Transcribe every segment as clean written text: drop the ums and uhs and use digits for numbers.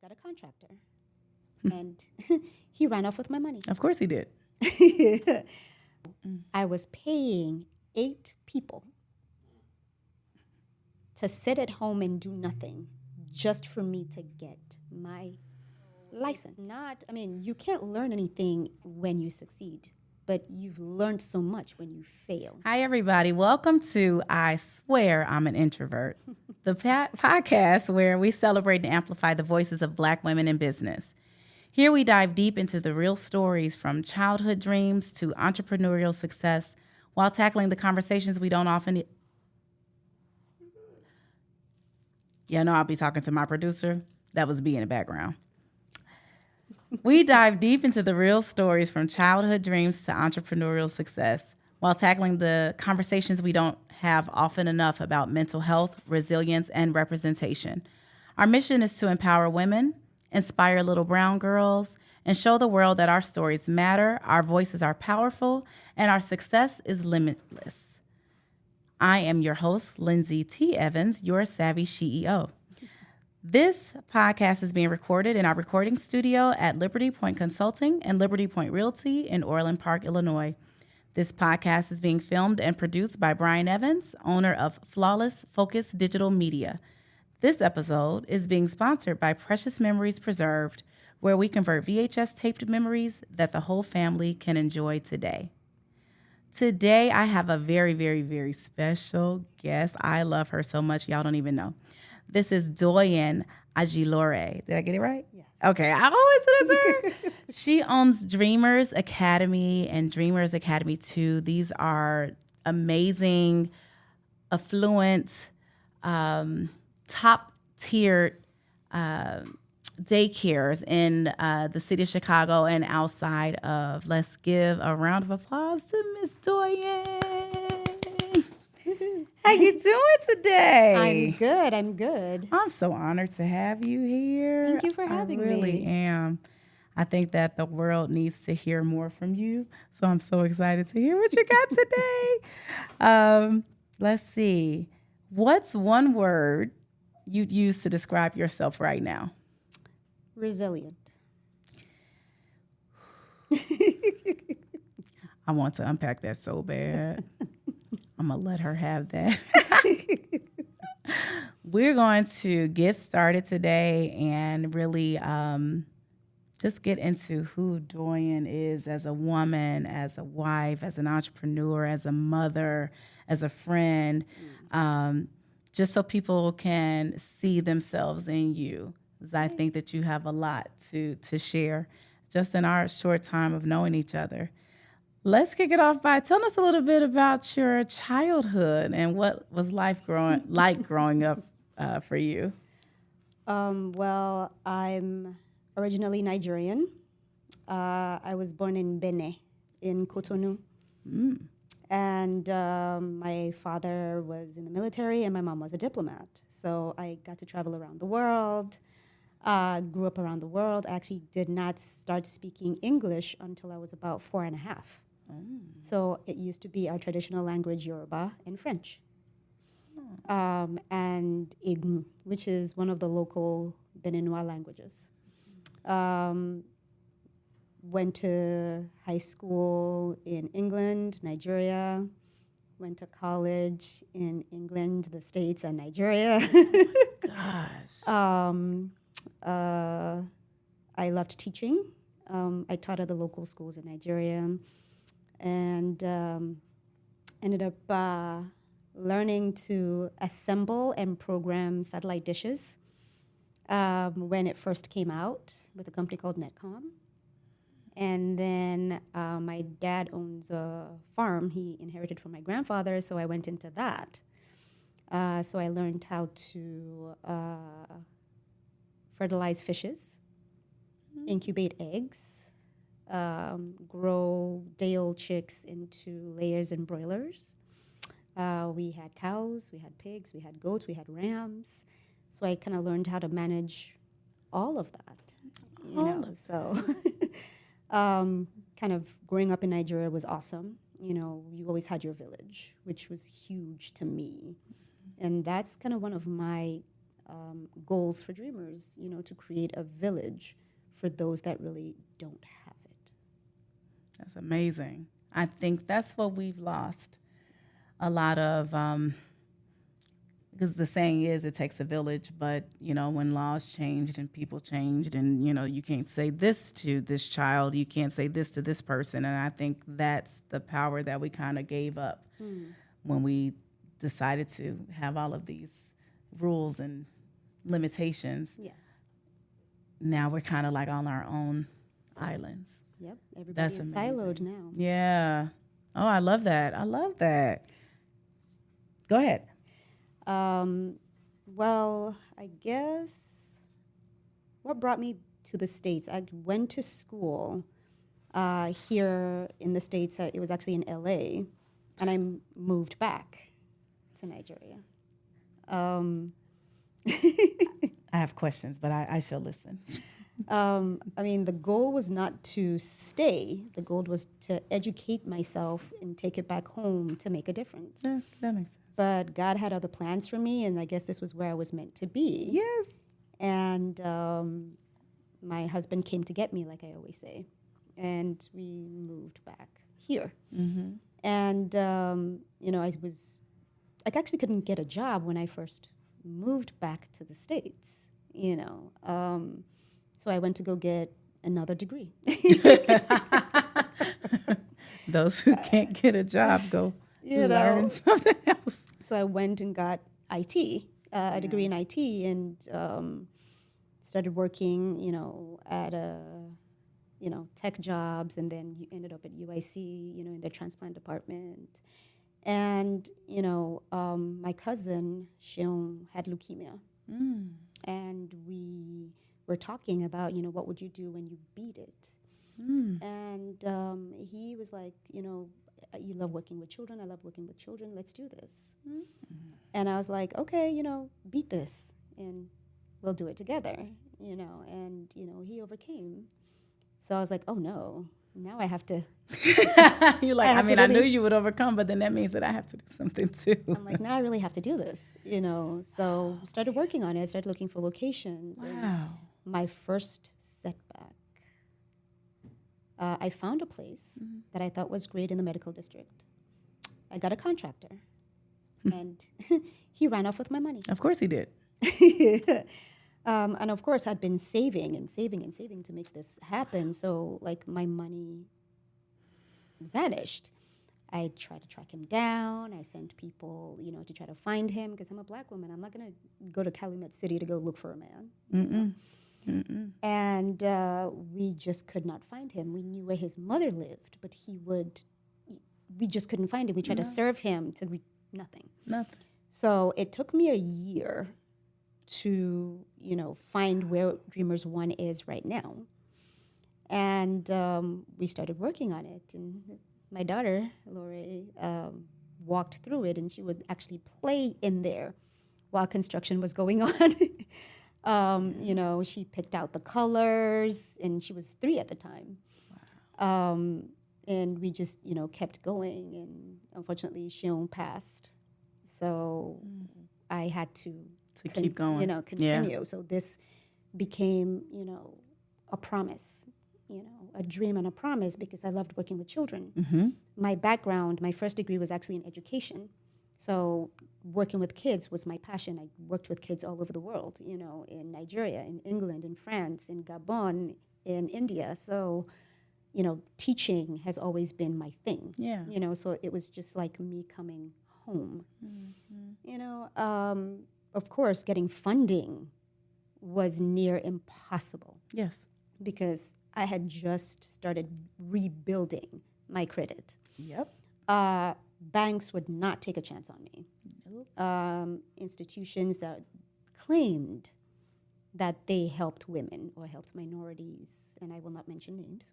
got a contractor. And he ran off with my money. Of course he did. I was paying 8 people to sit at home and do nothing just for me to get my license. You can't learn anything when you succeed, but you've learned so much when you fail. Hi, everybody. Welcome to I Swear I'm an Introvert, the podcast where we celebrate and amplify the voices of Black women in business. Here we dive deep into the real stories from childhood dreams to entrepreneurial success while tackling the conversations we don't often... Yeah, no, I'll be talking to my producer. That was B in the background. We dive deep into the real stories from childhood dreams to entrepreneurial success while tackling the conversations we don't have often enough about mental health, resilience, and representation. Our mission is to empower women, inspire little brown girls, and show the world that our stories matter, our voices are powerful, and our success is limitless. I am your host, Lindsey T. Evans, your Savvy SheEO. This podcast is being recorded in our recording studio at Liberty Point Consulting and Liberty Point Realty in Orland Park, Illinois. This podcast is being filmed and produced by Brian Evans, owner of Flawless Focus Digital Media. This episode is being sponsored by Precious Memories Preserved, where we convert VHS taped memories that the whole family can enjoy today. Today, I have a very, very, very special guest. I love her so much, y'all don't even know. This is Doyin Ajilore. Did I get it right? Yes. Okay, I always said it's her. She owns Dreamers Academy and Dreamers Academy 2. These are amazing, affluent, top-tiered daycares in the city of Chicago and outside of. Let's give a round of applause to Miss Doyin. How you doing today? I'm good. I'm so honored to have you here. Thank you for having me. I really am. I think that the world needs to hear more from you. So I'm so excited to hear what you got today. Let's see. What's one word you'd use to describe yourself right now? Resilient. I want to unpack that so bad. I'm going to let her have that. We're going to get started today and really just get into who Doyin is as a woman, as a wife, as an entrepreneur, as a mother, as a friend, just so people can see themselves in you. Because I think that you have a lot to share just in our short time of knowing each other. Let's kick it off by telling us a little bit about your childhood and what was life growing up for you. Well, I'm originally Nigerian. I was born in Benin, in Cotonou. And my father was in the military and my mom was a diplomat. So I got to travel around the world, grew up around the world. I actually did not start speaking English until I was about 4 and a half. So it used to be our traditional language, Yoruba and French. And Igbo, which is one of the local Beninois languages. Went to high school in England, Nigeria. Went to college in England, the States, and Nigeria. Gosh. I loved teaching. I taught at the local schools in Nigeria. And ended up learning to assemble and program satellite dishes when it first came out with a company called Netcom. And then my dad owns a farm he inherited from my grandfather, so I went into that. So I learned how to fertilize fishes, incubate eggs, grow day-old chicks into layers and broilers. We had cows, we had pigs, we had goats, we had rams. So I kind of learned how to manage all of that, So kind of growing up in Nigeria was awesome. You know, you always had your village, which was huge to me. And that's kind of one of my goals for dreamers, to create a village for those that really don't have it. That's amazing. I think that's what we've lost a lot of, because the saying is it takes a village, but, when laws changed and people changed and, you can't say this to this child, you can't say this to this person. And I think that's the power that we kind of gave up when we decided to have all of these rules and limitations. Yes. Now we're kind of like on our own islands. Yep. Everybody is siloed now. Yeah. Oh, I love that. I love that. Go ahead. Well, I guess what brought me to the States, I went to school here in the States. It was actually in LA, and I moved back to Nigeria. I have questions, but I shall listen. The goal was not to stay. The goal was to educate myself and take it back home to make a difference. Yeah, that makes sense. But God had other plans for me, and I guess this was where I was meant to be. Yes. And my husband came to get me, like I always say, and we moved back here. Mm-hmm. And, I actually couldn't get a job when I first moved back to the States, So I went to go get another degree. Those who can't get a job go learn something else. So I went and got IT, a degree in IT, and started working, at tech jobs, and then you ended up at UIC, in the transplant department. And, my cousin, Shion, had leukemia. And we were talking about, what would you do when you beat it? And he was like, you love working with children. I love working with children. Let's do this. And I was like, okay, beat this, and we'll do it together, And, he overcame. So I was like, oh, no. Now I have to. You're like, I knew you would overcome, but then that means that I have to do something too. I'm like, now I really have to do this, So started working on it. Started looking for locations. Wow. And my first setback, I found a place that I thought was great in the medical district. I got a contractor, and he ran off with my money. Of course he did. And of course, I'd been saving and saving and saving to make this happen. So, my money vanished. I tried to track him down. I sent people, to try to find him because I'm a Black woman. I'm not going to go to Calumet City to go look for a man. And we just could not find him. We knew where his mother lived, but we just couldn't find him. We tried to serve him nothing. Nothing. So it took me a year to, find where Dreamers One is right now. And we started working on it. And my daughter, Lori, walked through it, and she would actually play in there while construction was going on. She picked out the colors, and she was 3 at the time. Wow. And we just, kept going. And unfortunately, Shion passed. So I had to keep going. Continue. Yeah. So this became, a promise, a dream and a promise, because I loved working with children. Mm-hmm. My background, my first degree was actually in education. So working with kids was my passion. I worked with kids all over the world, in Nigeria, in England, in France, in Gabon, in India. So, teaching has always been my thing. Yeah. So it was just like me coming home. Mm-hmm. Of course, getting funding was near impossible. Yes. Because I had just started rebuilding my credit. Yep. Banks would not take a chance on me. Nope. Institutions that claimed that they helped women or helped minorities, and I will not mention names.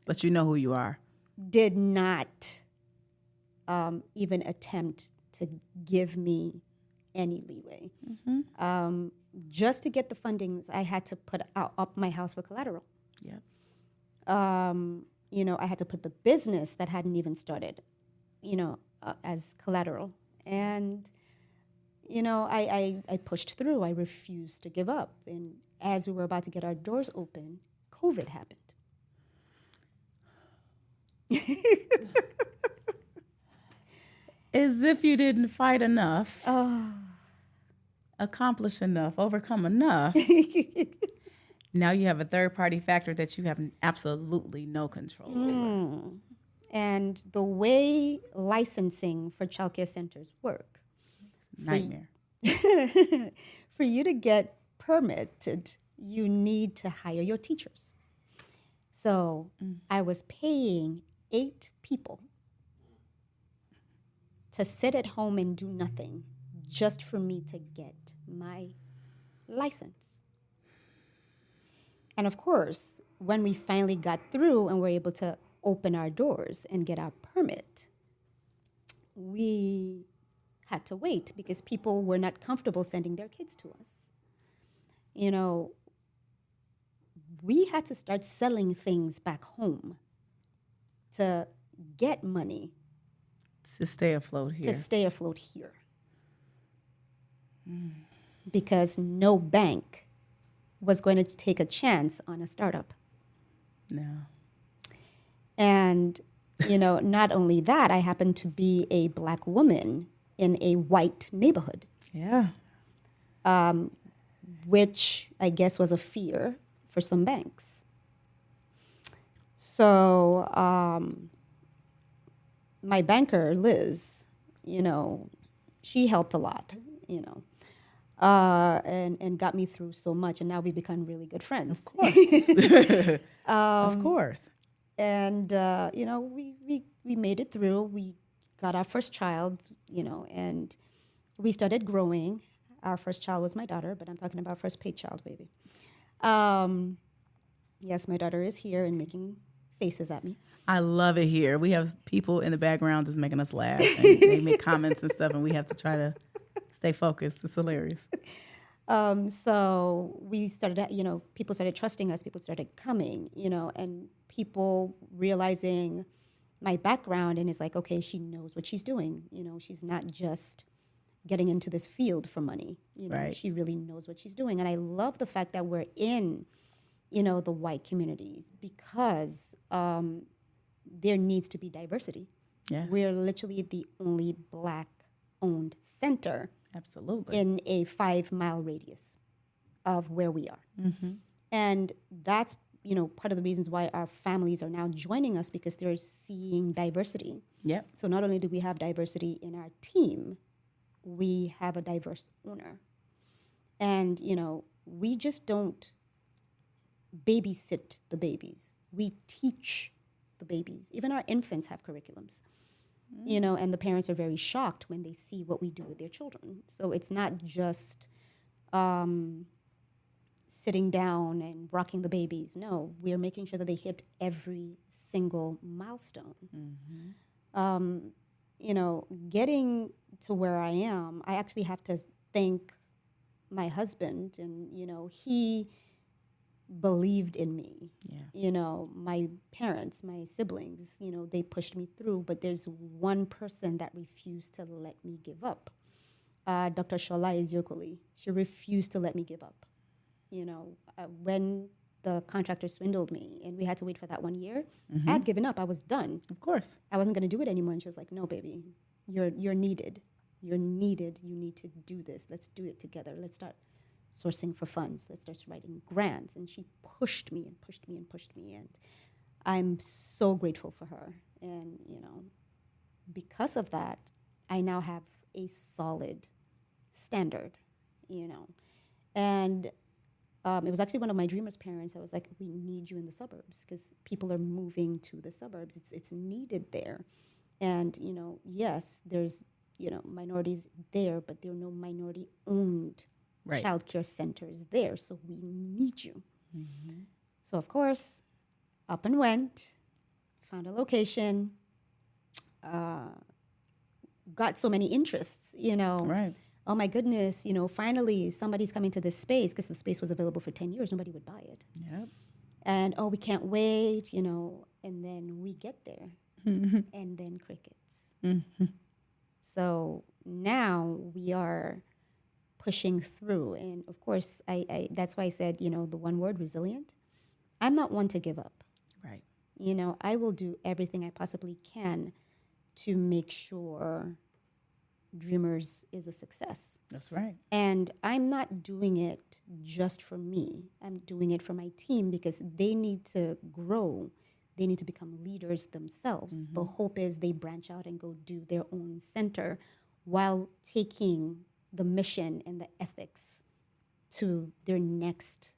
But you know who you are. Did not even attempt to give me any leeway. Mm-hmm. Just to get the fundings, I had to put up my house for collateral. Yep. I had to put the business that hadn't even started, as collateral. And, I pushed through. I refused to give up. And as we were about to get our doors open, COVID happened. As if you didn't fight enough, accomplish enough, overcome enough. Now you have a third-party factor that you have absolutely no control over. And the way licensing for childcare centers work, Nightmare. for you to get permitted, you need to hire your teachers. So I was paying 8 people to sit at home and do nothing just for me to get my license. And of course, when we finally got through and were able to open our doors and get our permit, we had to wait because people were not comfortable sending their kids to us. We had to start selling things back home to get money To stay afloat here. Because no bank was going to take a chance on a startup. No. And, not only that, I happened to be a Black woman in a white neighborhood. Yeah. Which I guess was a fear for some banks. So my banker, Liz, she helped a lot, and got me through so much. And now we've become really good friends. Of course. Of course. And, we made it through. We got our first child, and we started growing. Our first child was my daughter, but I'm talking about first paid child, baby. Yes, my daughter is here and making faces at me. I love it here. We have people in the background just making us laugh. And they make comments and stuff, and we have to try to stay focused. It's hilarious. So we started, people started trusting us. People started coming, and people realizing my background, and it's like, okay, she knows what she's doing. She's not just getting into this field for money. Right. She really knows what she's doing. And I love the fact that we're in, the white communities because there needs to be diversity. Yeah. We're literally the only Black-owned center. Absolutely. In a 5-mile radius of where we are. Mm-hmm. And that's, part of the reasons why our families are now joining us because they're seeing diversity. Yep. So not only do we have diversity in our team, we have a diverse owner. And, we just don't babysit the babies. We teach the babies. Even our infants have curriculums. And the parents are very shocked when they see what we do with their children. So it's not just sitting down and rocking the babies. No, we're making sure that they hit every single milestone. Getting to where I am, I actually have to thank my husband. And, he believed in me. Yeah. My parents, my siblings, they pushed me through, but there's one person that refused to let me give up. Dr. Ajilore She. She refused to let me give up. When the contractor swindled me and we had to wait for that 1 year, I had given up. I was done. Of course. I wasn't going to do it anymore. And she was like, no, baby, you're needed. You're needed. You need to do this. Let's do it together. Let's start sourcing for funds. Let's start writing grants. And she pushed me and pushed me and pushed me. And I'm so grateful for her. And, because of that, I now have a solid standard, And it was actually one of my dreamers' parents. I was like, we need you in the suburbs because people are moving to the suburbs. It's needed there. And, yes, there's, minorities there, but there are no minority-owned child care centers there, so we need you. Mm-hmm. So, of course, up and went, found a location, got so many interests, Right. Oh, my goodness, finally somebody's coming to this space because the space was available for 10 years. Nobody would buy it. Yep. And, we can't wait, and then we get there, and then crickets. Mm-hmm. So now we are pushing through. And of course, I that's why I said, the one word, resilient. I'm not one to give up. Right. I will do everything I possibly can to make sure Dreamers is a success. That's right. And I'm not doing it just for me. I'm doing it for my team because they need to grow. They need to become leaders themselves. The hope is they branch out and go do their own center while taking the mission and the ethics to their next,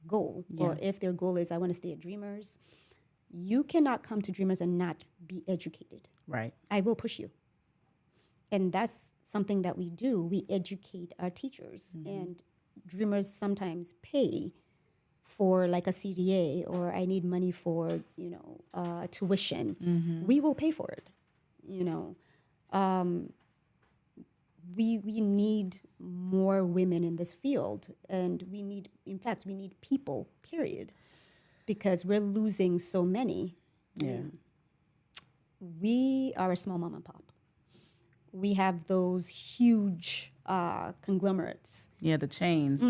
goal. Yeah. Or if their goal is, I want to stay at Dreamers, you cannot come to Dreamers and not be educated. Right. I will push you. And that's something that we do. We educate our teachers. And Dreamers sometimes pay for like a CDA, or I need money for, tuition. We will pay for it. We need more women in this field. And we need people, period. Because we're losing so many. Yeah. We are a small mom and pop. We have those huge conglomerates. Yeah, the chains.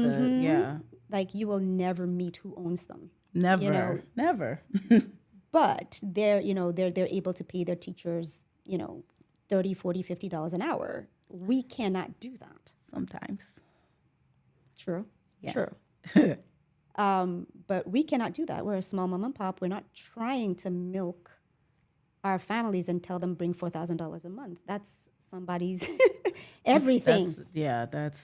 Like you will never meet who owns them. Never. Never. But they're able to pay their teachers, $30, $40, $50 an hour. We cannot do that. Sometimes. True. Yeah. True. But we cannot do that. We're a small mom and pop. We're not trying to milk our families and tell them bring $4,000 a month. That's somebody's everything. That's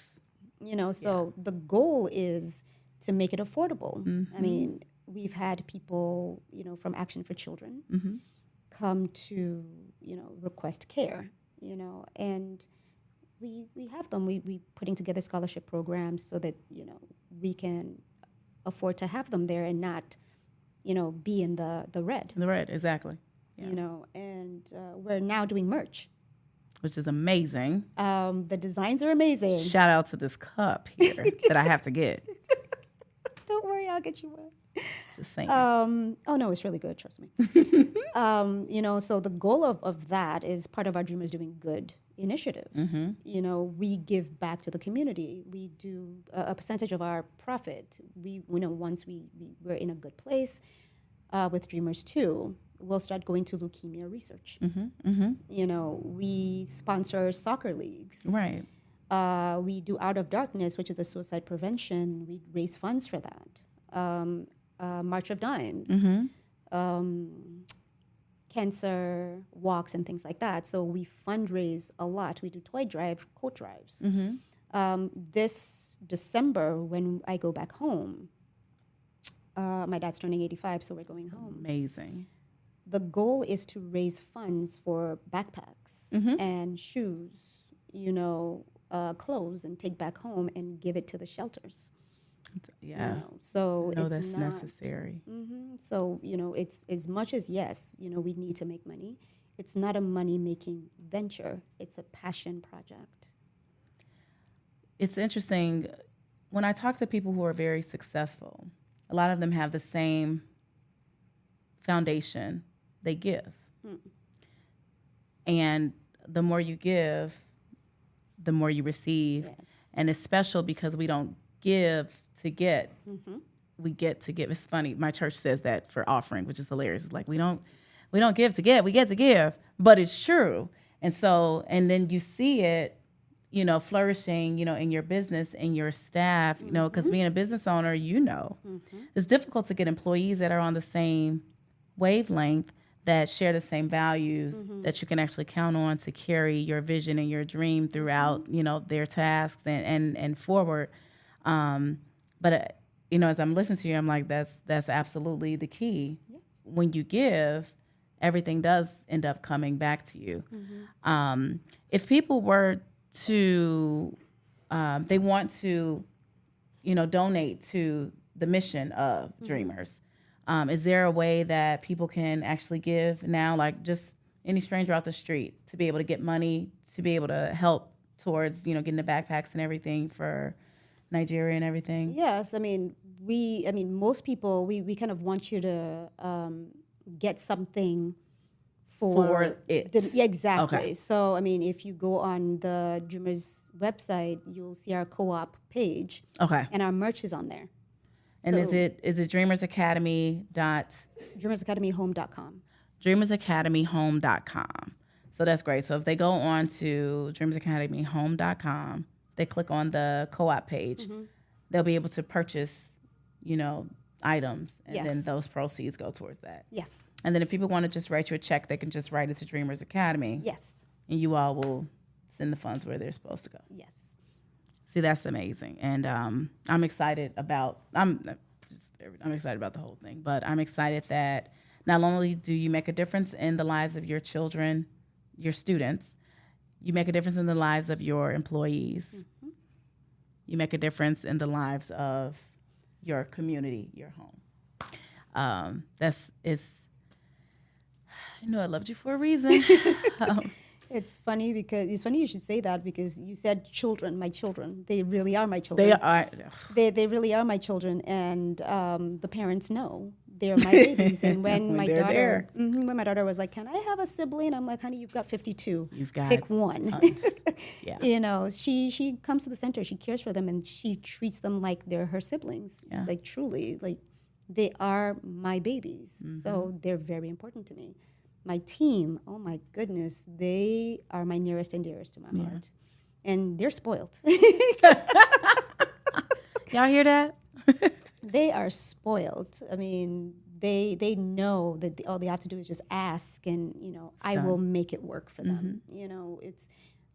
So the goal is to make it affordable. I mean, we've had people, from Action for Children come to, request care, and we have them. We putting together scholarship programs so that, we can afford to have them there and not, be in the red. the red, exactly. Yeah. And we're now doing merch. Which is amazing. The designs are amazing. Shout out to this cup here that I have to get. Don't worry, I'll get you one. Just saying. Oh no, it's really good. Trust me. So the goal of that is part of our Dreamers Doing Good initiative. We give back to the community. We do a percentage of our profit. Once we're in a good place with Dreamers 2, we'll start going to leukemia research. We sponsor soccer leagues. Right. We do Out of Darkness, which is a suicide prevention. We raise funds for that. March of Dimes, cancer walks and things like that. So we fundraise a lot. We do toy drive, coat drives. This December, when I go back home, my dad's turning 85, so we're going home. Amazing. The goal is to raise funds for backpacks and shoes, clothes, and take back home and give it to the shelters. Yeah. So no, it's that's not necessary. So it's as much as yes, we need to make money. It's not a money-making venture. It's a passion project. It's interesting when I talk to people who are very successful. A lot of them have the same foundation. They give. And the more you give, the more you receive. Yes. And it's special because we don't give to get. We get to give. It's funny. My church says that for offering, which is hilarious. It's like we don't give to get. We get to give. But it's true. And so, and then you see it, flourishing, in your business and your staff, because being a business owner, it's difficult to get employees that are on the same wavelength, that share the same values, that you can actually count on to carry your vision and your dream throughout, their tasks and forward. But as I'm listening to you, I'm like, that's absolutely the key. Yeah. When you give, everything does end up coming back to you. If people were to, they want to, donate to the mission of Dreamers, is there a way that people can actually give now, like just any stranger off the street, to be able to get money, to be able to help towards, getting the backpacks and everything for Nigeria and everything? Yes, most people, we kind of want you to get something For it. Yeah, exactly. Okay. So, I mean, if you go on the Dreamers website, you'll see our co-op page. Okay. And our merch is on there. And So, is it Dreamers Academy DreamersAcademyHome.com. DreamersAcademyHome.com. So that's great. So if they go on to DreamersAcademyHome.com, they click on the co-op page, they'll be able to purchase, items, and then those proceeds go towards that. Yes. And then if people want to just write you a check, they can just write it to Dreamers Academy. Yes. And you all will send the funds where they're supposed to go. Yes. See, that's amazing. And I'm excited about I'm excited about the whole thing, but I'm excited that not only do you make a difference in the lives of your children, your students, you make a difference in the lives of your employees. Mm-hmm. You make a difference in the lives of your community, your home. I loved you for a reason. It's funny you should say that, because you said children, my children. They really are my children. They are. They really are my children, and the parents know they're my babies. And when my daughter was like, "Can I have a sibling?" I'm like, "Honey, you've got 52. You've got pick one." Yeah. She comes to the center. She cares for them, and she treats them like they're her siblings. Yeah. Like truly, like they are my babies. Mm-hmm. So they're very important to me. My team, oh my goodness, they are my nearest and dearest to my heart. And they're spoiled. Y'all hear that? They are spoiled. I mean, they know that all they have to do is just ask, and, I will make it work for them.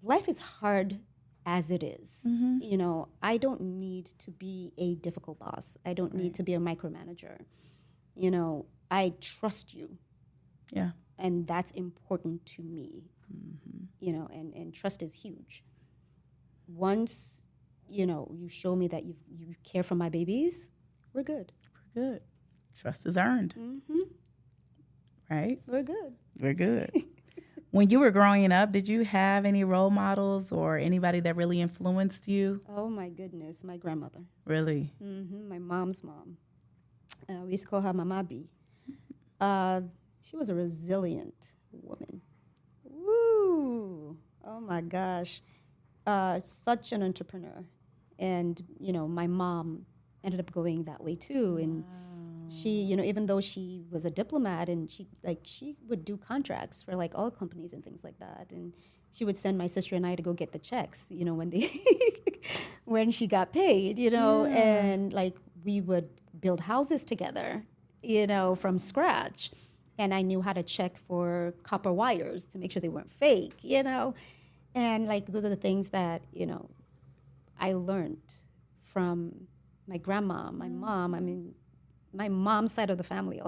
Life is hard as it is. Mm-hmm. I don't need to be a difficult boss. I don't need to be a micromanager. I trust you. Yeah. And that's important to me, and trust is huge. Once, you show me that you care for my babies, we're good. We're good. Trust is earned. Mm-hmm. Right? We're good. We're good. When you were growing up, did you have any role models or anybody that really influenced you? Oh, my goodness. My grandmother. Really? Mm-hmm. My mom's mom. We used to call her Mama B. She was a resilient woman. Woo! Oh, my gosh. Such an entrepreneur. And, my mom ended up going that way, too. And she, even though she was a diplomat, and she would do contracts for, oil companies and things like that. And she would send my sister and I to go get the checks, when she got paid, and, we would build houses together, from scratch. And I knew how to check for copper wires to make sure they weren't fake, And those are the things that, I learned from my grandma, my mom. I mean, my mom's side of the family,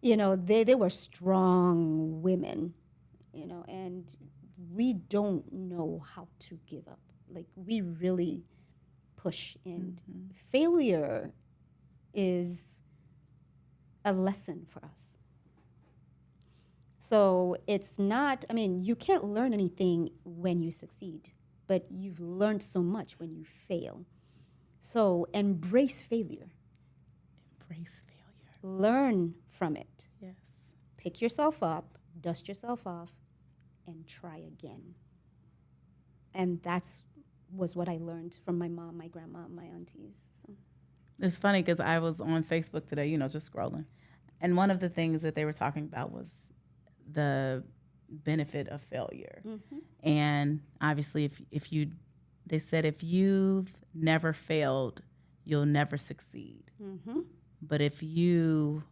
they were strong women, and we don't know how to give up. We really push, and failure is a lesson for us. So it's not, you can't learn anything when you succeed, but you've learned so much when you fail. So embrace failure. Embrace failure. Learn from it. Yes. Pick yourself up, dust yourself off, and try again. And was what I learned from my mom, my grandma, my aunties. So. It's funny because I was on Facebook today, just scrolling. And one of the things that they were talking about was the benefit of failure. Mm-hmm. And obviously they said if you've never failed, you'll never succeed. Mm-hmm. But if you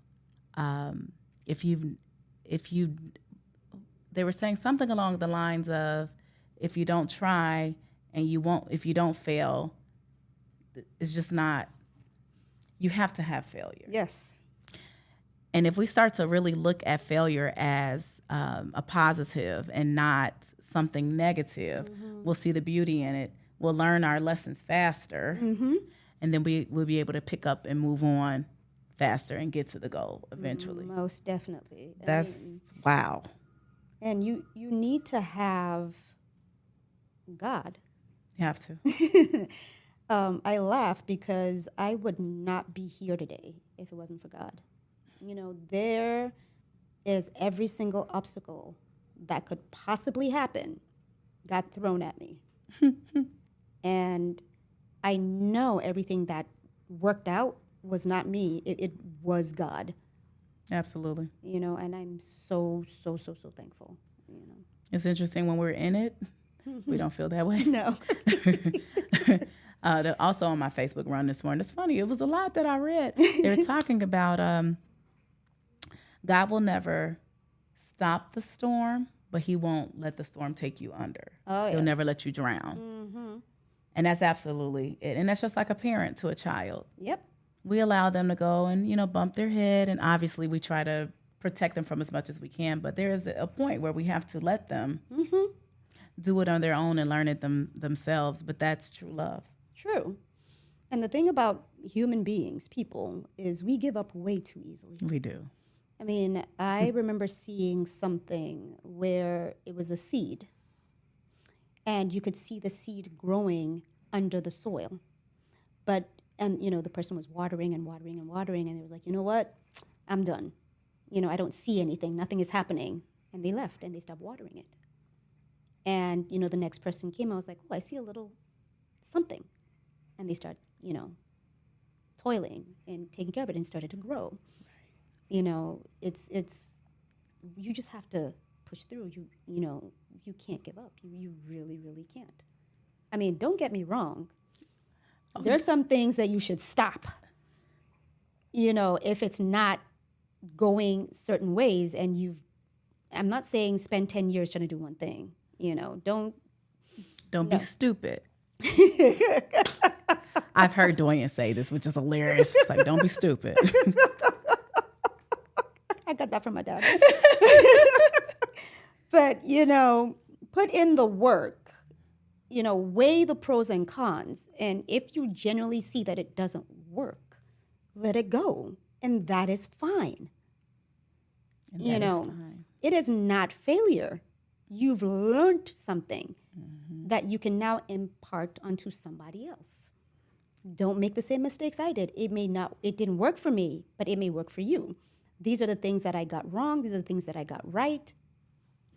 they were saying something along the lines of, if you don't try and if you don't fail, it's just not, you have to have failure. Yes. And if we start to really look at failure as a positive and not something negative, we'll see the beauty in it. We'll learn our lessons faster, and then we'll be able to pick up and move on faster and get to the goal eventually. Most definitely. Wow. And you need to have God. You have to. I laugh because I would not be here today if it wasn't for God. There is every single obstacle that could possibly happen got thrown at me. And I know everything that worked out was not me. It was God. Absolutely. You know, and I'm so thankful, you know. It's interesting when we're in it, we don't feel that way. No. Also on my Facebook run this morning, it's funny. It was a lot that I read. They were talking about God will never stop the storm, but he won't let the storm take you under. Oh, He'll yes. never let you drown. And that's absolutely it. And that's just like a parent to a child. Yep. We allow them to go and, bump their head. And obviously we try to protect them from as much as we can. But there is a point where we have to let them do it on their own and learn it themselves. But that's true love. True. And the thing about human beings, people, is we give up way too easily. We do. I mean, I remember seeing something where it was a seed, and you could see the seed growing under the soil. And the person was watering and watering and watering, and they was like, you know what? I'm done. I don't see anything. Nothing is happening. And they left, and they stopped watering it. And, the next person came. I was like, oh, I see a little something. And they start, toiling and taking care of it and started to grow. It's you just have to push through. You can't give up. You really, really can't. I mean, don't get me wrong. There's some things that you should stop. If it's not going certain ways, and I'm not saying spend 10 years trying to do one thing. Don't be stupid. I've heard Doyin say this, which is hilarious. It's like, don't be stupid. I got that from my dad. But, put in the work, weigh the pros and cons. And if you genuinely see that it doesn't work, let it go. And that is fine. It is not failure. You've learned something that you can now impart onto somebody else. Don't make the same mistakes I did. It didn't work for me, but it may work for you. These are the things that I got wrong. These are the things that I got right.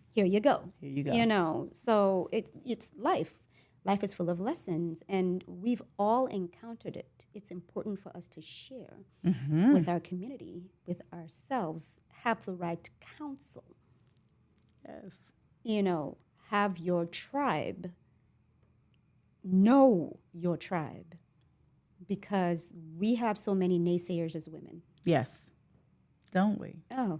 Here you go. Here you go. So it's life. Life is full of lessons, and we've all encountered it. It's important for us to share with our community, with ourselves, have the right counsel. Yes. Have your tribe. Know your tribe. Because we have so many naysayers as women. Yes. Don't we? Oh.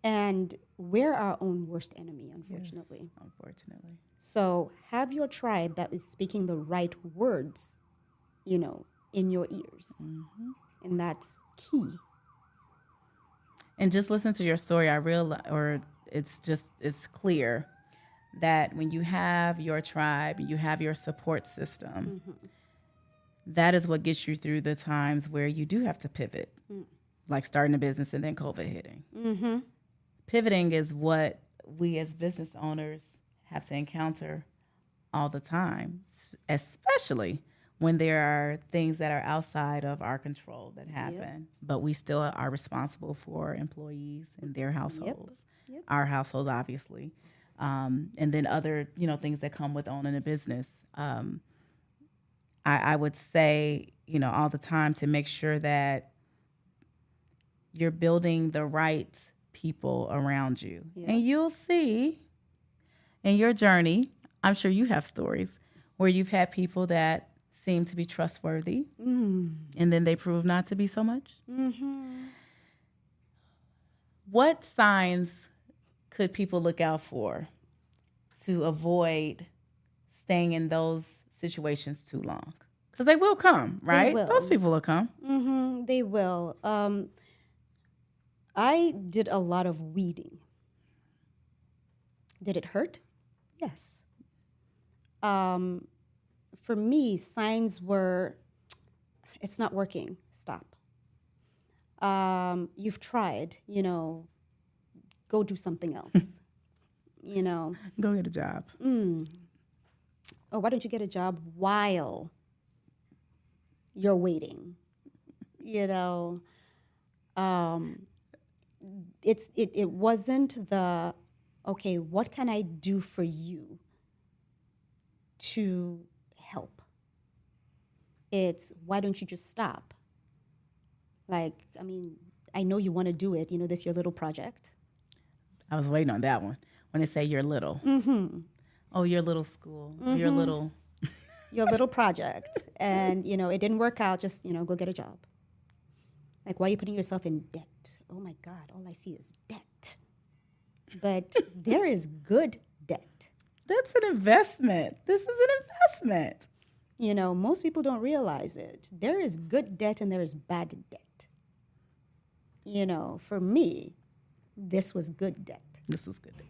And we're our own worst enemy, unfortunately. Yes, unfortunately. So have your tribe that is speaking the right words, in your ears. And that's key. And just listen to your story. It's clear that when you have your tribe, you have your support system, that is what gets you through the times where you do have to pivot, like starting a business and then COVID hitting. Pivoting is what we as business owners have to encounter all the time, especially when there are things that are outside of our control that happen. Yep. But we still are responsible for employees and their households, our households, obviously, and then other things that come with owning a business. I would say, all the time to make sure that you're building the right people around you. Yeah. And you'll see in your journey, I'm sure you have stories where you've had people that seem to be trustworthy and then they prove not to be so much. What signs could people look out for to avoid staying in those situations too long? Because they will come, right? They will. Those people will come. They will. I did a lot of weeding. Did it hurt? Yes. For me, signs were, it's not working. Stop. You've tried, go do something else. Go get a job. Oh, why don't you get a job while you're waiting? it wasn't the, okay, what can I do for you to help? It's, why don't you just stop? Like, I mean, I know you want to do it. This is your little project. I was waiting on that one. When they say you're little. Mm-hmm. Oh, your little school. Mm-hmm. Your little project. And, it didn't work out. Just, go get a job. Like, why are you putting yourself in debt? Oh, my God, all I see is debt. But there is good debt. That's an investment. This is an investment. Most people don't realize it. There is good debt and there is bad debt. For me, this was good debt. This was good debt.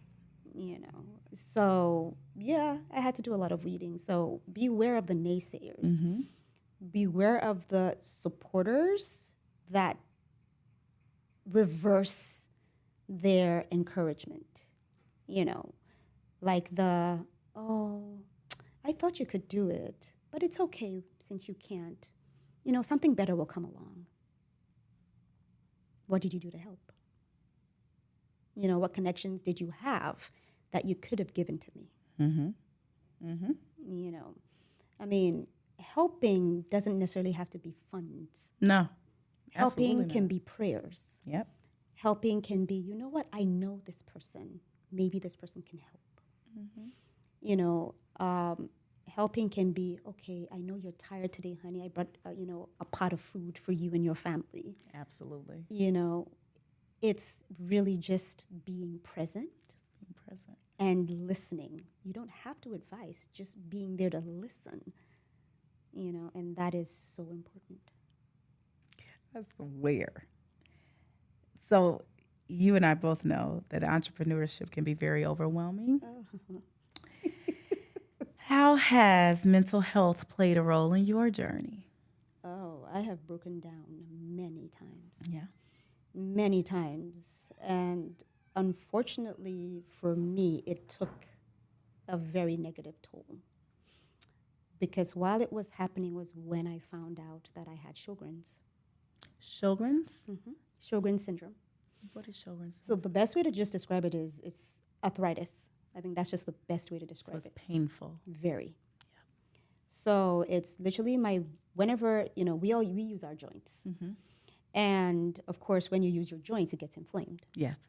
So, yeah, I had to do a lot of weeding. So beware of the naysayers. Mm-hmm. Beware of the supporters that reverse their encouragement. Like the, oh, I thought you could do it, but it's okay since you can't. Something better will come along. What did you do to help? What connections did you have that you could have given to me? Mm-hmm. Mm-hmm. I mean, helping doesn't necessarily have to be funds. No. Helping can be prayers. Yep. Helping can be, I know this person. Maybe this person can help. Mm-hmm. Helping can be, okay, I know you're tired today, honey. I brought, a pot of food for you and your family. Absolutely. It's really just being present. And listening. You don't have to advise, just being there to listen. And that is so important. I swear. So you and I both know that entrepreneurship can be very overwhelming. Oh. How has mental health played a role in your journey? Oh, I have broken down many times. Yeah. Many times. And unfortunately for me, it took a very negative toll. Because while it was happening was when I found out that I had Sjogren's. Sjogren's? Mm-hmm. Sjogren's syndrome. What is Sjogren's? So the best way to just describe it is it's arthritis. I think that's just the best way to describe it. So it's painful. Very. Yeah. So it's literally whenever, we use our joints. Mm-hmm. And of course, when you use your joints, it gets inflamed. Yes.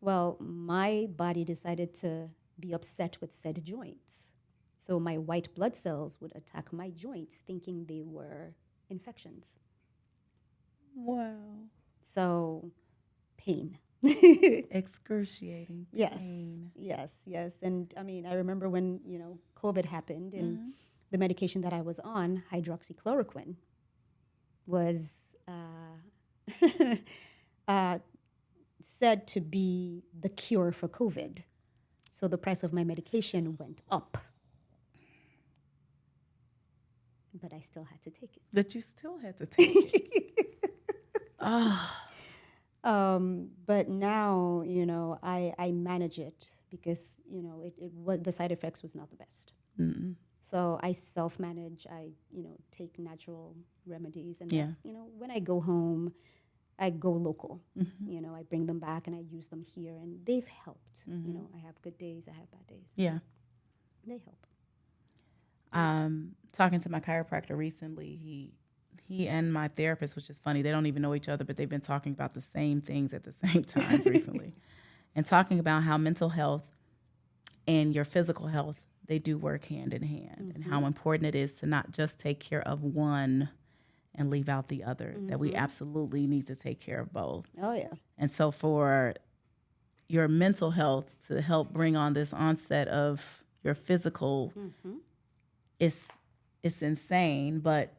Well, my body decided to be upset with said joints. So my white blood cells would attack my joints thinking they were infections. Wow. So pain. Excruciating pain. Yes. And I mean, I remember when, COVID happened and mm-hmm. the medication that I was on, hydroxychloroquine, was said to be the cure for COVID. So the price of my medication went up. But I still had to take it. That you still had to take it. But now, I manage it because, the side effects was not the best. Mm-mm. So I self-manage. I, take natural remedies. And, that's, when I go home, I go local. Mm-hmm. I bring them back and I use them here. And they've helped. Mm-hmm. I have good days. I have bad days. Yeah. They help. Talking to my chiropractor recently, he and my therapist, which is funny, they don't even know each other, but they've been talking about the same things at the same time recently. And talking about how mental health and your physical health, they do work hand in hand, mm-hmm. and how important it is to not just take care of one and leave out the other, mm-hmm. that we absolutely need to take care of both. Oh, yeah. And so for your mental health to help bring on this onset of your physical, mm-hmm. it's insane, but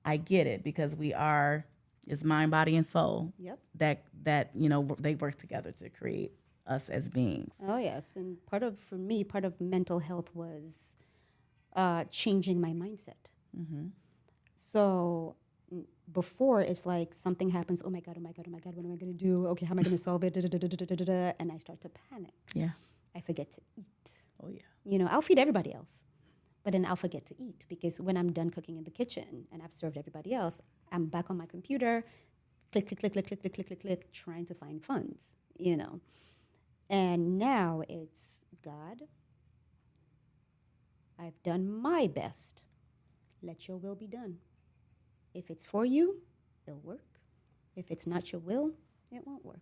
I get it because it's mind, body, and soul. Yep. That they work together to create us as beings. Oh yes, and part of mental health was changing my mindset. Mm-hmm. So before it's like something happens. Oh my god! What am I going to do? Okay, how am I going to solve it? And I start to panic. Yeah. I forget to eat. Oh yeah. I'll feed everybody else. But then I'll forget to eat because when I'm done cooking in the kitchen and I've served everybody else, I'm back on my computer click, click, click, click, click, click, click, click, click, trying to find funds, you know. And now it's, God, I've done my best. Let your will be done. If it's for you, it'll work. If it's not your will, it won't work.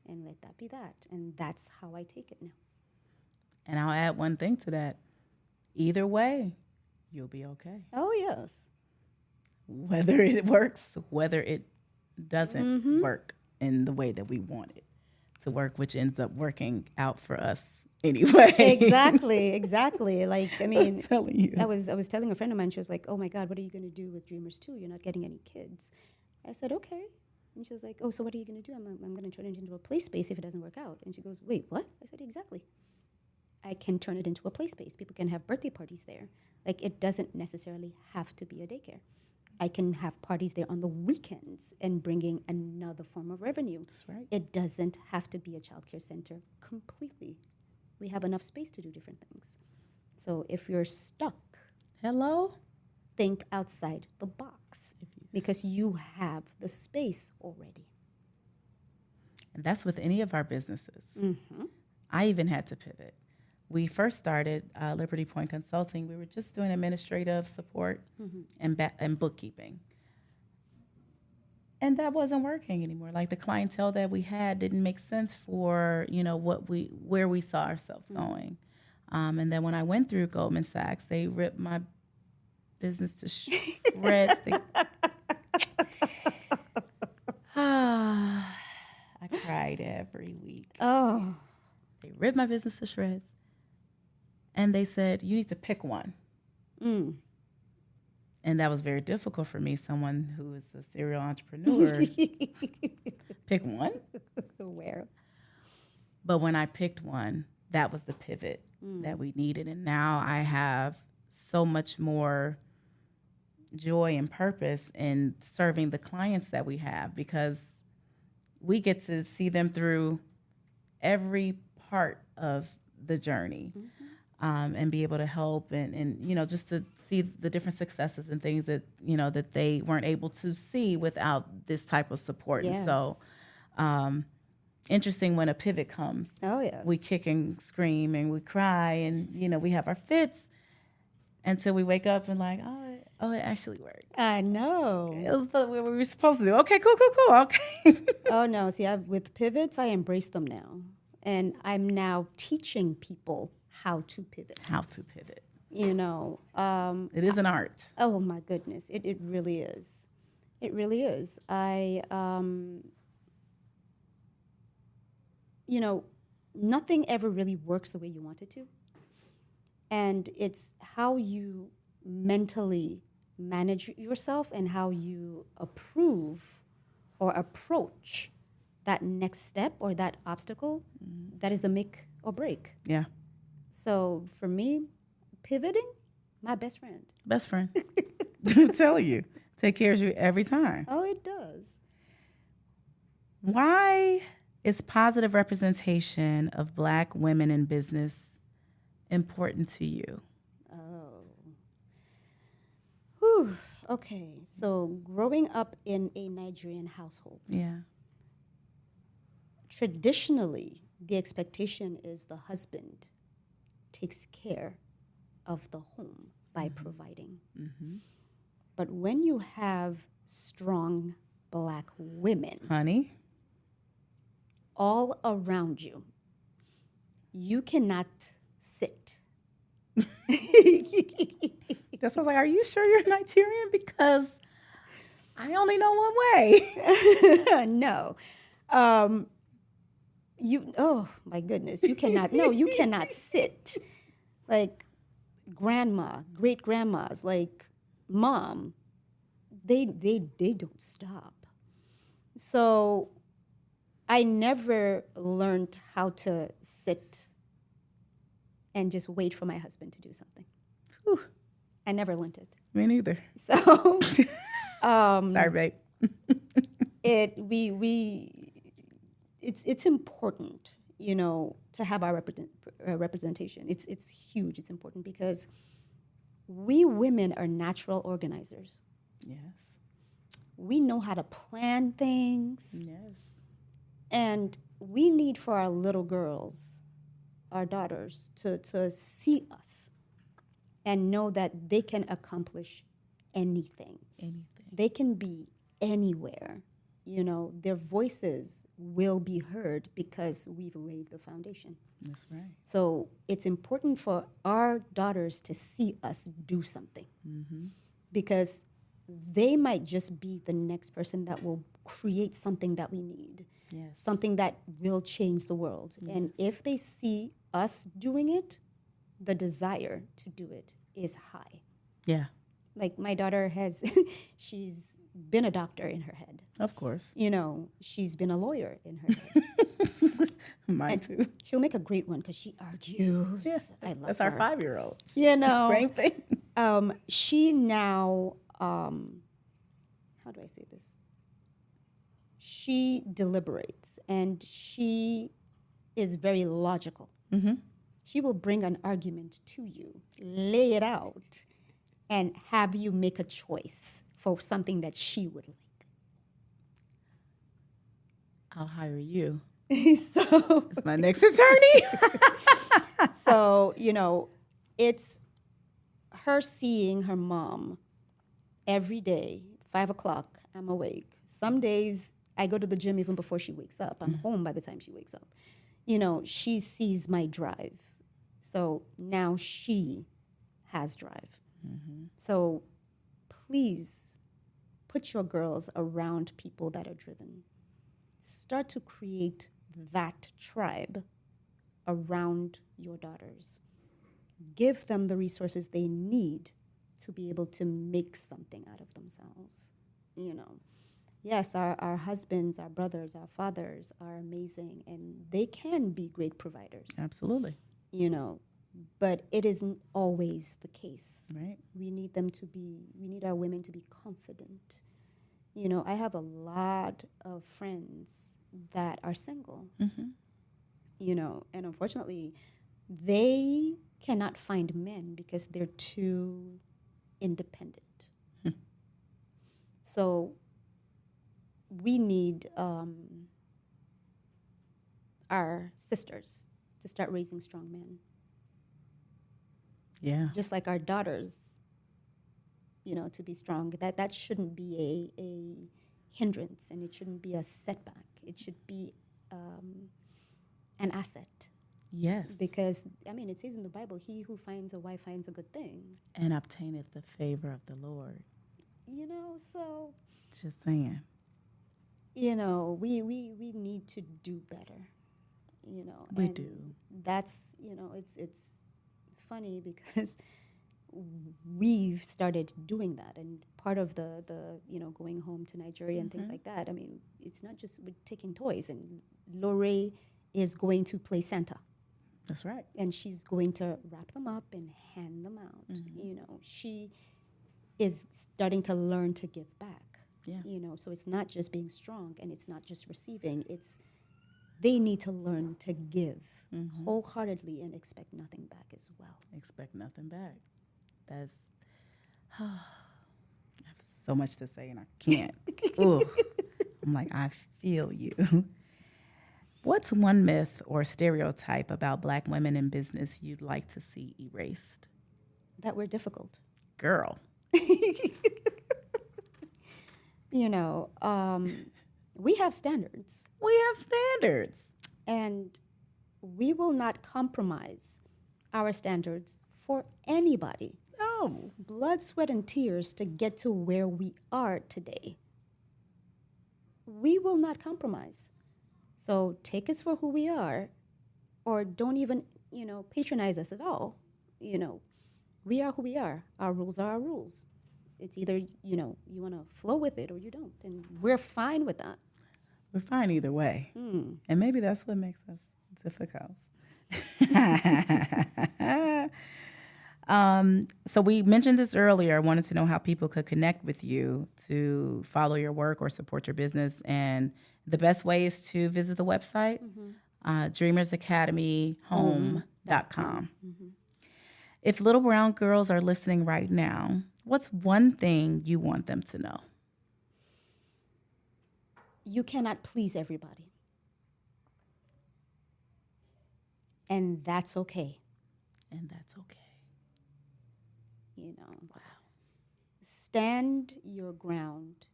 And let that be that. And that's how I take it now. And I'll add one thing to that. Either way, you'll be okay. Oh, yes. Whether it works, whether it doesn't work in the way that we want it to work, which ends up working out for us anyway. Exactly. Like, I mean, I was telling you. I was telling a friend of mine, she was like, oh my God, what are you going to do with Dreamers 2? You're not getting any kids. I said, okay. And she was like, oh, so what are you going to do? I'm going to turn it into a play space if it doesn't work out. And she goes, wait, what? I said, exactly. I can turn it into a play space. People can have birthday parties there. Like, it doesn't necessarily have to be a daycare. I can have parties there on the weekends and bringing another form of revenue. That's right. It doesn't have to be a childcare center completely. We have enough space to do different things. So if you're stuck, Hello? think outside the box because you have the space already. And that's with any of our businesses. Mm-hmm. I even had to pivot. We first started Liberty Point Consulting. We were just doing administrative support and bookkeeping. And that wasn't working anymore. Like, the clientele that we had didn't make sense for, where we saw ourselves going. And then when I went through Goldman Sachs, they ripped my business to shreds. I cried every week. Oh. They ripped my business to shreds. And they said, you need to pick one. And that was very difficult for me, someone who is a serial entrepreneur. Pick one? Where? But when I picked one, that was the pivot that we needed. And now I have so much more joy and purpose in serving the clients that we have because we get to see them through every part of the journey. And be able to help and just to see the different successes and things that, that they weren't able to see without this type of support. Yes. And so interesting when a pivot comes. Oh, yes. We kick and scream and we cry and, we have our fits until we wake up and like, oh, it actually worked. I know. It was what we were supposed to do. Okay, cool. Okay. Oh, no. See, with pivots, I embrace them now. And I'm now teaching people how to pivot. It is an art. Oh my goodness, it really is. It really is. Nothing ever really works the way you want it to. And it's how you mentally manage yourself and how you approve or approach that next step or that obstacle that is the make or break. Yeah. So for me, pivoting, my best friend. Best friend. I'm telling you. Take care of you every time. Oh, it does. Why is positive representation of Black women in business important to you? Whew. Okay. So growing up in a Nigerian household. Yeah. Traditionally, the expectation is the husband takes care of the home by providing. But when you have strong Black women, honey, all around you, you cannot sit. That sounds like, are you sure you're Nigerian? Because I only know one way. No. Oh my goodness, you cannot sit. Like grandma, great grandmas, like mom, they don't stop. So I never learned how to sit and just wait for my husband to do something. Whew. I never learned it. Me neither. So sorry, babe. It's important, to have our representation. It's huge. It's important because we women are natural organizers. Yes. We know how to plan things. Yes. And we need for our little girls, our daughters, to see us and know that they can accomplish anything. They can be anywhere. Their voices will be heard because we've laid the foundation. That's right. So it's important for our daughters to see us do something, because they might just be the next person that will create something that we need, something that will change the world. And if they see us doing it, the desire to do it is high. Yeah. Like my daughter she's been a doctor in her head. Of course. She's been a lawyer in her head. Mine too. She'll make a great one because she argues. Yeah, I love that's her. our 5-year-old. Same thing. She now, how do I say this? She deliberates and she is very logical. Mm-hmm. She will bring an argument to you, lay it out, and have you make a choice for something that she would like. I'll hire you So as my next attorney. So, it's her seeing her mom every day, 5 o'clock, I'm awake. Some days I go to the gym even before she wakes up. I'm home by the time she wakes up. She sees my drive. So now she has drive. So please put your girls around people that are driven. Start to create that tribe around your daughters. Give them the resources they need to be able to make something out of themselves. Yes, our husbands, our brothers, our fathers are amazing, and they can be great providers. Absolutely. But it isn't always the case. Right. We need our women to be confident. I have a lot of friends that are single, and unfortunately, they cannot find men because they're too independent. So we need our sisters to start raising strong men. Yeah. Just like our daughters, to be strong. That shouldn't be a hindrance, and it shouldn't be a setback. It should be an asset. Yes. Because, it says in the Bible, he who finds a wife finds a good thing. And obtaineth the favor of the Lord. So... Just saying. We need to do better. We do. That's, it's funny because we've started doing that, and part of the going home to Nigeria and things like that. It's not just with taking toys, and Lore is going to play Santa. That's right. And she's going to wrap them up and hand them out. She is starting to learn to give back. Yeah. So it's not just being strong, and it's not just receiving. They need to learn to give wholeheartedly and expect nothing back as well. Expect nothing back. That's I have so much to say and I can't. Ooh. I'm like, I feel you. What's one myth or stereotype about Black women in business you'd like to see erased? That we're difficult. Girl. We have standards. We have standards. And we will not compromise our standards for anybody. No. Blood, sweat, and tears to get to where we are today. We will not compromise. So take us for who we are, or don't even, patronize us at all. We are who we are. Our rules are our rules. It's either, you want to flow with it or you don't. And we're fine with that. We're fine either way. And maybe that's what makes us difficult. So we mentioned this earlier. I wanted to know how people could connect with you to follow your work or support your business. And the best way is to visit the website, dreamersacademyhome.com. If little brown girls are listening right now, what's one thing you want them to know? you cannot please everybody. And that's okay. And that's okay. You know, Wow. stand your ground.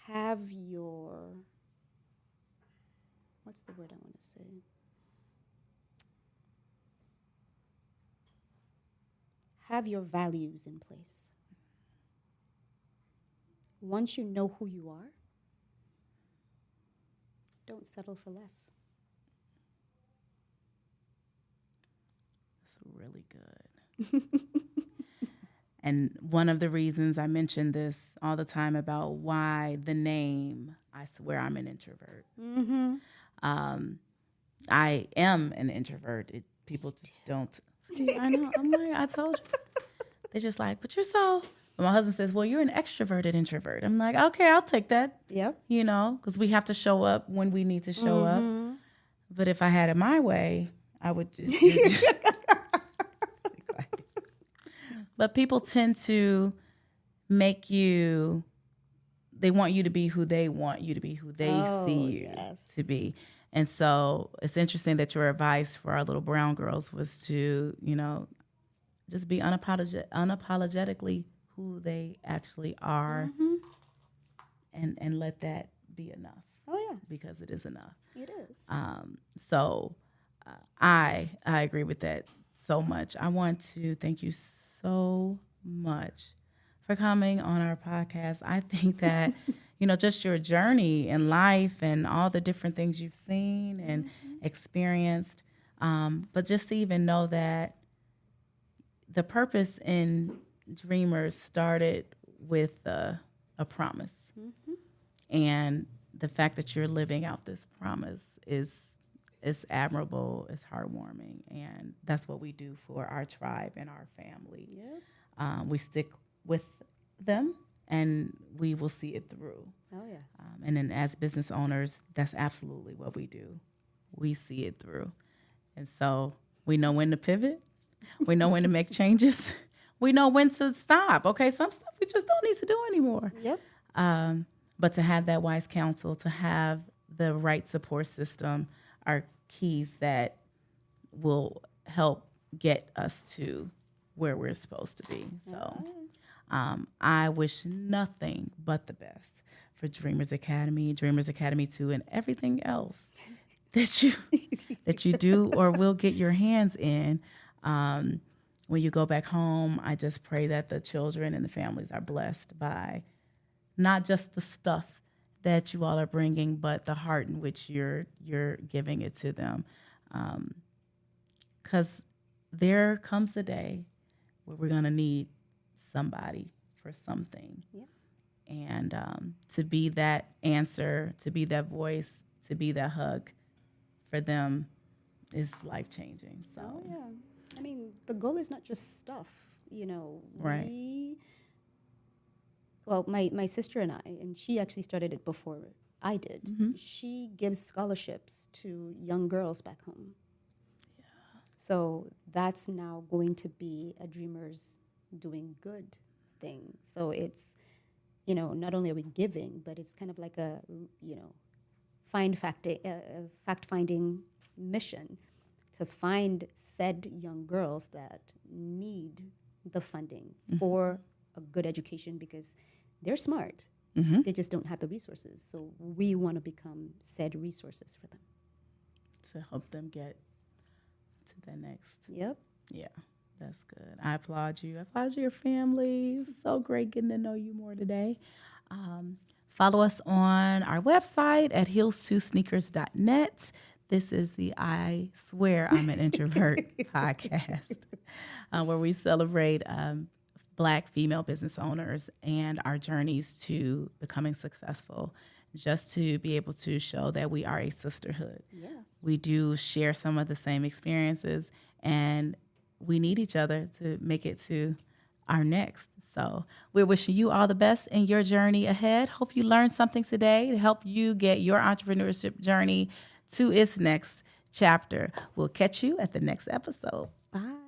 Have your, what's the word I want to say? Have your values in place. Once you know who you are, don't settle for less. That's really good. And one of the reasons I mention this all the time about why the name, I swear I'm an introvert. Mm-hmm. I am an introvert. People just don't see. I know. I'm like, I told you. They're just like, but you're so. But my husband says, well, you're an extroverted introvert. I'm like, okay, I'll take that. Yep. You know, because we have to show up when we need to show up. But if I had it my way, I would just But people tend to make you, they want you to be who they want you to be, who they see you to be. And so it's interesting that your advice for our little brown girls was to, you know, just be unapologetically who they actually are, and let that be enough. Oh, yes. Because it is enough. It is. So I agree with that so much. I want to thank you so much for coming on our podcast. I think that, you know, just your journey in life and all the different things you've seen and experienced, but just to even know that the purpose in Dreamers started with a promise. And the fact that you're living out this promise is admirable, it's heartwarming, and that's what we do for our tribe and our family. Yep. We stick with them, and we will see it through. Oh, yes. And then as business owners, that's absolutely what we do. We see it through. And so we know when to pivot. We know when to make changes. We know when to stop. Okay, some stuff we just don't need to do anymore. Yep. But to have that wise counsel, to have the right support system are keys that will help get us to where we're supposed to be. So I wish nothing but the best for Dreamers Academy 2, and everything else that you do or will get your hands in. When you go back home, I just pray that the children and the families are blessed by not just the stuff that you all are bringing, but the heart in which you're giving it to them. Because there comes a day where we're going to need somebody for something. Yep. And to be that answer, to be that voice, to be that hug for them is life-changing. So. Oh, yeah. I mean, the goal is not just stuff, you know. Right. Well, my sister and I, and she actually started it before I did. Mm-hmm. She gives scholarships to young girls back home. Yeah. So that's now going to be a Dreamers Doing Good thing. So it's, you know, not only are we giving, but it's kind of like a, you know, fact-finding mission to find said young girls that need the funding for a good education, because they're smart. They just don't have the resources. So we want to become said resources for them. To help them get to the next. Yep. Yeah, that's good. I applaud you. I applaud your family. So great getting to know you more today. Follow us on our website at heels2sneakers.net. This is the I Swear I'm an Introvert podcast, where we celebrate Black female business owners and our journeys to becoming successful, just to be able to show that we are a sisterhood. Yes. We do share some of the same experiences, and we need each other to make it to our next. So we're wishing you all the best in your journey ahead. Hope you learned something today to help you get your entrepreneurship journey to its next chapter. We'll catch you at the next episode. Bye.